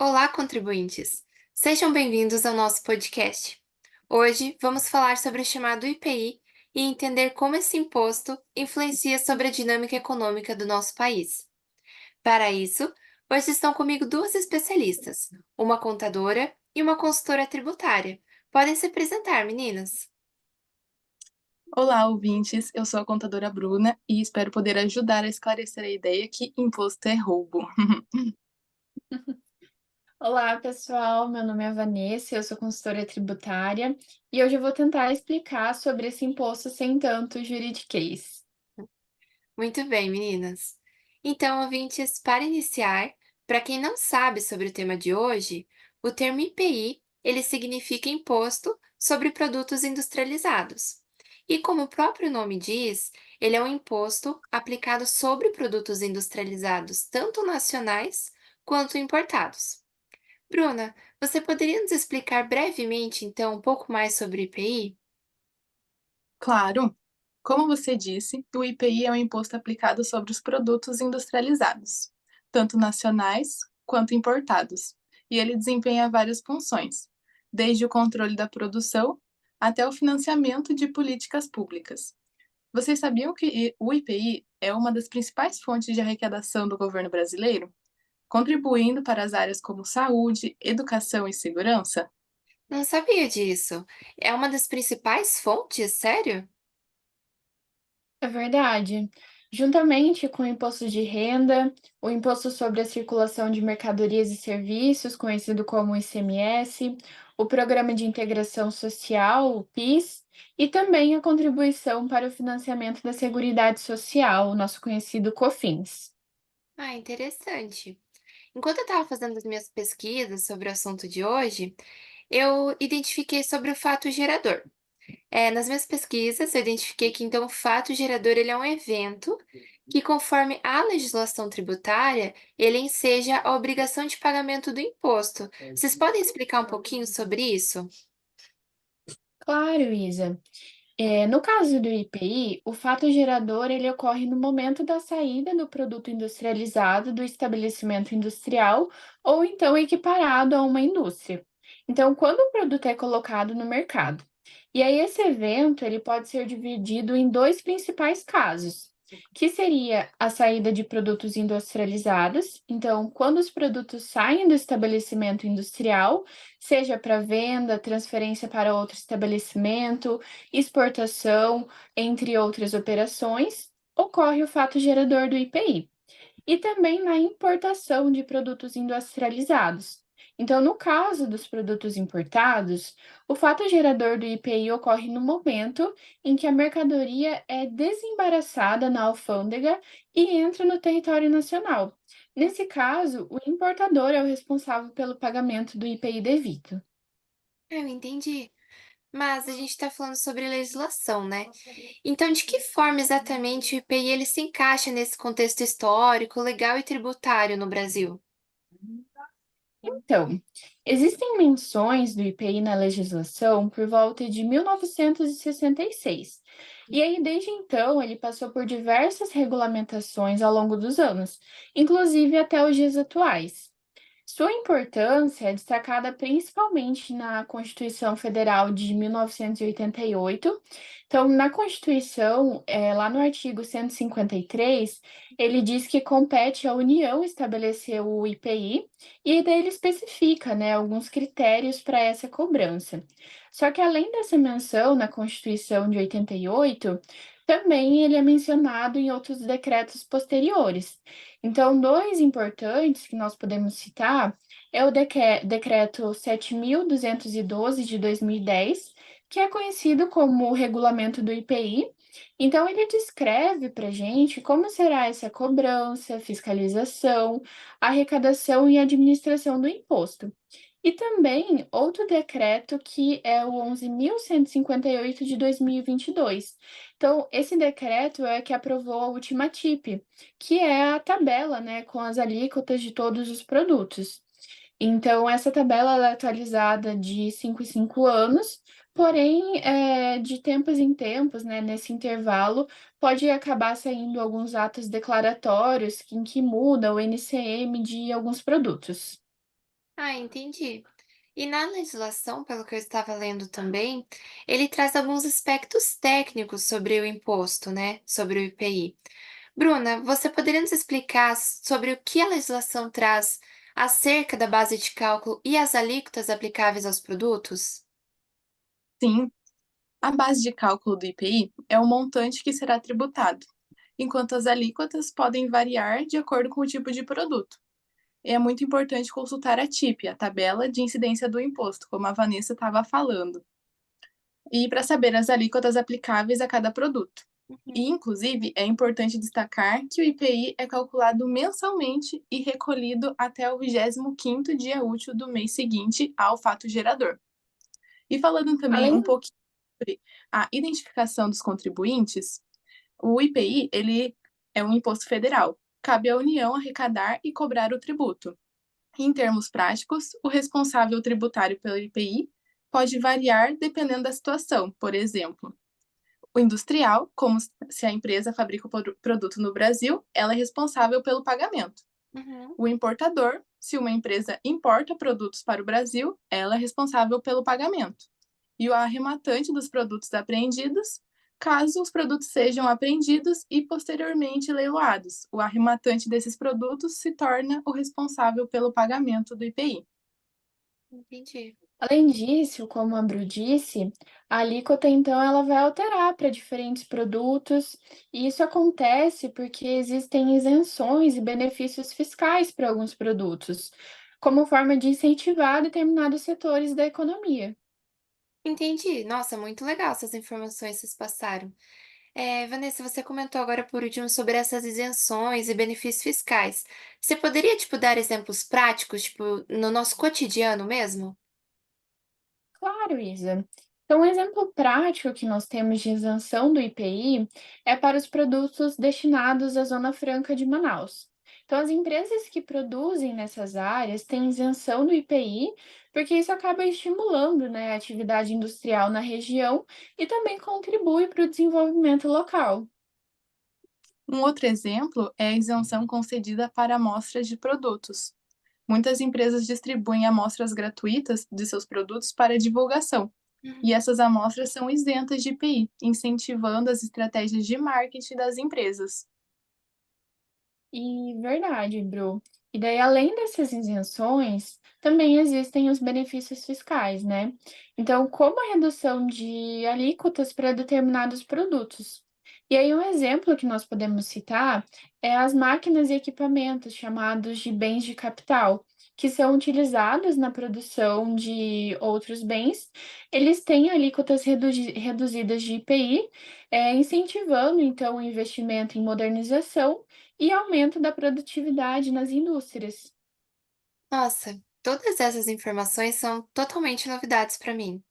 Olá, contribuintes! Sejam bem-vindos ao nosso podcast. Hoje vamos falar sobre o chamado IPI e entender como esse imposto influencia sobre a dinâmica econômica do nosso país. Para isso, hoje estão comigo duas especialistas, uma contadora e uma consultora tributária. Podem se apresentar, meninas. Olá, ouvintes. Eu sou a contadora Bruna e espero poder ajudar a esclarecer a ideia que imposto é roubo. Olá, pessoal. Meu nome é Vanessa, eu sou consultora tributária e hoje eu vou tentar explicar sobre esse imposto sem tanto juridiquês. Muito bem, meninas. Então, ouvintes, para iniciar, para quem não sabe sobre o tema de hoje, o termo IPI, ele significa Imposto sobre Produtos Industrializados. E como o próprio nome diz, ele é um imposto aplicado sobre produtos industrializados, tanto nacionais quanto importados. Bruna, você poderia nos explicar brevemente, então, um pouco mais sobre o IPI? Claro, como você disse, o IPI é um imposto aplicado sobre os produtos industrializados, tanto nacionais quanto importados, e ele desempenha várias funções, desde o controle da produção até o financiamento de políticas públicas. Vocês sabiam que o IPI é uma das principais fontes de arrecadação do governo brasileiro? Contribuindo para as áreas como saúde, educação e segurança? Não sabia disso. É uma das principais fontes, sério? É verdade. Juntamente com o imposto de renda, o imposto sobre a circulação de mercadorias e serviços, conhecido como ICMS, o Programa de Integração Social, o PIS, e também a contribuição para o financiamento da Seguridade Social, o nosso conhecido COFINS. Ah, interessante. Enquanto eu estava fazendo as minhas pesquisas sobre o assunto de hoje, eu identifiquei sobre o fato gerador. Nas minhas pesquisas, eu identifiquei que então o fato gerador ele é um evento que, conforme a legislação tributária, ele enseja a obrigação de pagamento do imposto. Vocês podem explicar um pouquinho sobre isso? Claro, Isa. No caso do IPI, o fato gerador ele ocorre no momento da saída do produto industrializado do estabelecimento industrial ou então equiparado a uma indústria. Então, quando o produto é colocado no mercado. E aí esse evento ele pode ser dividido em dois principais casos, que seria a saída de produtos industrializados. Então, quando os produtos saem do estabelecimento industrial, seja para venda, transferência para outro estabelecimento, exportação, entre outras operações, ocorre o fato gerador do IPI. E também na importação de produtos industrializados. Então, no caso dos produtos importados, o fato gerador do IPI ocorre no momento em que a mercadoria é desembaraçada na alfândega e entra no território nacional. Nesse caso, o importador é o responsável pelo pagamento do IPI devido. Eu entendi. Mas a gente está falando sobre legislação, né? Então, de que forma exatamente o IPI ele se encaixa nesse contexto histórico, legal e tributário no Brasil? Então, existem menções do IPI na legislação por volta de 1966. E aí, desde então, ele passou por diversas regulamentações ao longo dos anos, inclusive até os dias atuais. Sua importância é destacada principalmente na Constituição Federal de 1988. Então, na Constituição, lá no artigo 153, ele diz que compete à União estabelecer o IPI, e daí ele especifica, né, alguns critérios para essa cobrança. Só que além dessa menção na Constituição de 88, também ele é mencionado em outros decretos posteriores. Então, dois importantes que nós podemos citar é o decreto 7.212 de 2010, que é conhecido como o Regulamento do IPI. Então, ele descreve para a gente como será essa cobrança, fiscalização, arrecadação e administração do imposto. E também outro decreto que é o 11.158 de 2022. Então, esse decreto é que aprovou a última TIP, que é a tabela, né, com as alíquotas de todos os produtos. Então, essa tabela ela é atualizada de 5 em 5 anos, porém, de tempos em tempos, né, nesse intervalo, pode acabar saindo alguns atos declaratórios em que muda o NCM de alguns produtos. Ah, entendi. E na legislação, pelo que eu estava lendo também, ele traz alguns aspectos técnicos sobre o imposto, né? Sobre o IPI. Bruna, você poderia nos explicar sobre o que a legislação traz acerca da base de cálculo e as alíquotas aplicáveis aos produtos? Sim, a base de cálculo do IPI é o montante que será tributado, enquanto as alíquotas podem variar de acordo com o tipo de produto. É muito importante consultar a TIP, a tabela de incidência do imposto, como a Vanessa estava falando, e para saber as alíquotas aplicáveis a cada produto. E, Uhum. inclusive, é importante destacar que o IPI é calculado mensalmente e recolhido até o 25º dia útil do mês seguinte ao fato gerador. E falando também um Além pouquinho sobre a identificação dos contribuintes, o IPI ele é um imposto federal. Cabe à União arrecadar e cobrar o tributo. Em termos práticos, o responsável tributário pelo IPI pode variar dependendo da situação. Por exemplo, o industrial, como se a empresa fabrica o produto no Brasil, ela é responsável pelo pagamento. Uhum. O importador, se uma empresa importa produtos para o Brasil, ela é responsável pelo pagamento. E o arrematante dos produtos apreendidos, caso os produtos sejam apreendidos e posteriormente leiloados. O arrematante desses produtos se torna o responsável pelo pagamento do IPI. Entendi. Além disso, como a Bru disse, a alíquota então ela vai alterar para diferentes produtos, e isso acontece porque existem isenções e benefícios fiscais para alguns produtos, como forma de incentivar determinados setores da economia. Entendi. Nossa, muito legal essas informações que vocês passaram. Vanessa, você comentou agora por último sobre essas isenções e benefícios fiscais. Você poderia, tipo, dar exemplos práticos, tipo, no nosso cotidiano mesmo? Claro, Isa. Então, um exemplo prático que nós temos de isenção do IPI é para os produtos destinados à Zona Franca de Manaus. Então, as empresas que produzem nessas áreas têm isenção do IPI, porque isso acaba estimulando, né, a atividade industrial na região e também contribui para o desenvolvimento local. Um outro exemplo é a isenção concedida para amostras de produtos. Muitas empresas distribuem amostras gratuitas de seus produtos para divulgação, e Uhum. essas amostras são isentas de IPI, incentivando as estratégias de marketing das empresas. E verdade, Bru. E daí, além dessas isenções, também existem os benefícios fiscais, né? Então, como a redução de alíquotas para determinados produtos. E aí, um exemplo que nós podemos citar é as máquinas e equipamentos chamados de bens de capital, que são utilizados na produção de outros bens. Eles têm alíquotas reduzidas de IPI, incentivando, então, o investimento em modernização e aumento da produtividade nas indústrias. Nossa, todas essas informações são totalmente novidades para mim.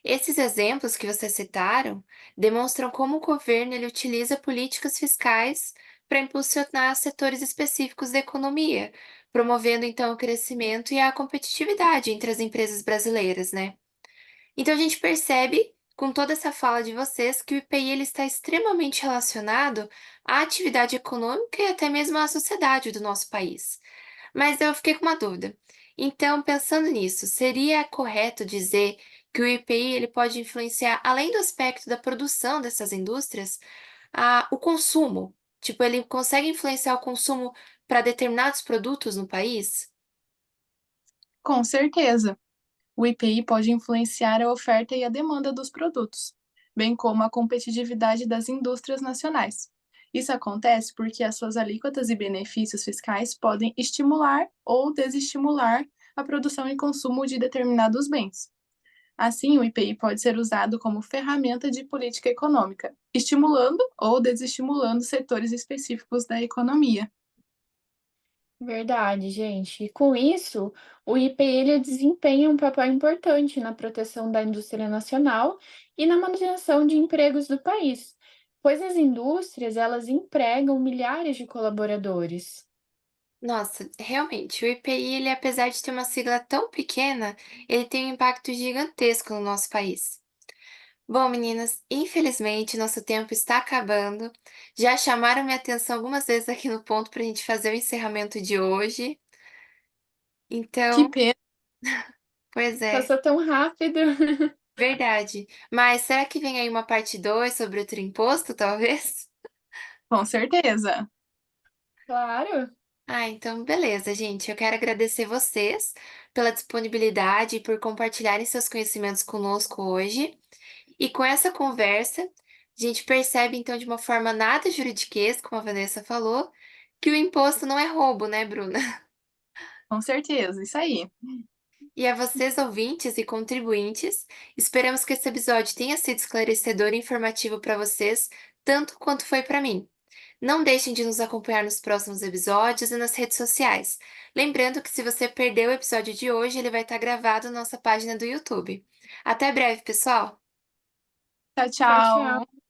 Esses exemplos que vocês citaram demonstram como o governo ele utiliza políticas fiscais para impulsionar setores específicos da economia, promovendo então o crescimento e a competitividade entre as empresas brasileiras, né? Então a gente percebe com toda essa fala de vocês que o IPI ele está extremamente relacionado à atividade econômica e até mesmo à sociedade do nosso país. Mas eu fiquei com uma dúvida. Então, pensando nisso, seria correto dizer que o IPI ele pode influenciar, além do aspecto da produção dessas indústrias, o consumo? Tipo, ele consegue influenciar o consumo para determinados produtos no país? Com certeza, o IPI pode influenciar a oferta e a demanda dos produtos, bem como a competitividade das indústrias nacionais. Isso acontece porque as suas alíquotas e benefícios fiscais podem estimular ou desestimular a produção e consumo de determinados bens. Assim, o IPI pode ser usado como ferramenta de política econômica, estimulando ou desestimulando setores específicos da economia. Verdade, gente. E com isso, o IPI ele desempenha um papel importante na proteção da indústria nacional e na manutenção de empregos do país, pois as indústrias elas empregam milhares de colaboradores. Nossa, realmente, o IPI, ele, apesar de ter uma sigla tão pequena, ele tem um impacto gigantesco no nosso país. Bom, meninas, infelizmente nosso tempo está acabando. Já chamaram minha atenção algumas vezes aqui no ponto para a gente fazer o encerramento de hoje. Que Então, pena, Pois é, Passou tão rápido. verdade. Mas será que vem aí uma parte 2 sobre outro imposto, talvez? Com certeza. Claro. Ah, então beleza, gente. Eu quero agradecer vocês pela disponibilidade e por compartilharem seus conhecimentos conosco hoje. E com essa conversa, a gente percebe então de uma forma nada juridiquês, como a Vanessa falou, que o imposto não é roubo, né, Bruna? Com certeza, isso aí. E a vocês, ouvintes e contribuintes, esperamos que esse episódio tenha sido esclarecedor e informativo para vocês, tanto quanto foi para mim. Não deixem de nos acompanhar nos próximos episódios e nas redes sociais. Lembrando que se você perdeu o episódio de hoje, ele vai estar gravado na nossa página do YouTube. Até breve, pessoal! Tchau, Tchau, tchau. tchau.